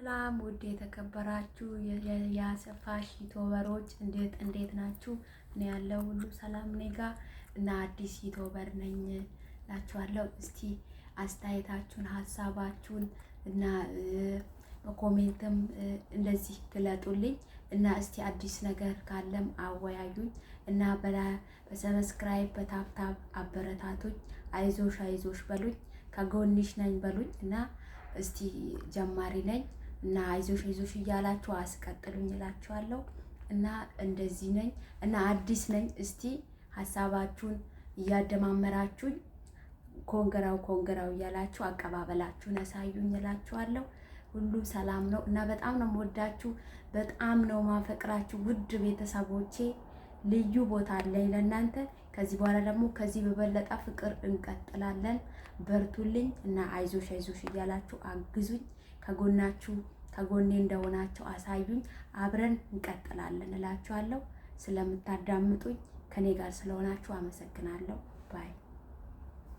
ሰላም ውድ የተከበራችሁ የአሰፋሽ ዩቲዩበሮች እንዴት ናችሁ? እኔ ያለው ሁሉ ሰላም ነኝ ጋር እና አዲስ ዩቲዩበር ነኝ እላችኋለሁ። እስቲ አስተያየታችሁን ሀሳባችሁን እና በኮሜንትም እንደዚህ ግለጡልኝ እና እስቲ አዲስ ነገር ካለም አወያዩኝ እና በሰብስክራይብ በታፕታፕ አበረታቱኝ። አይዞሽ በሉኝ፣ ከጎንሽ ነኝ በሉኝ እና እስቲ ጀማሪ ነኝ እና አይዞሽ እያላችሁ አስቀጥሉኝ እላችኋለሁ። እና እንደዚህ ነኝ እና አዲስ ነኝ። እስቲ ሀሳባችሁን እያደማመራችሁኝ ኮንግራው እያላችሁ አቀባበላችሁን አሳዩኝ እላችኋለሁ። ሁሉ ሰላም ነው እና በጣም ነው የምወዳችሁ፣ በጣም ነው ማፈቅራችሁ ውድ ቤተሰቦቼ። ልዩ ቦታ አለኝ ለእናንተ። ከዚህ በኋላ ደግሞ ከዚህ በበለጠ ፍቅር እንቀጥላለን። በርቱልኝ እና አይዞሽ እያላችሁ አግዙኝ። ከጎኔ እንደሆናችሁ አሳዩኝ። አብረን እንቀጥላለን እላችኋለሁ። ስለምታዳምጡኝ ከኔ ጋር ስለሆናችሁ አመሰግናለሁ። ባይ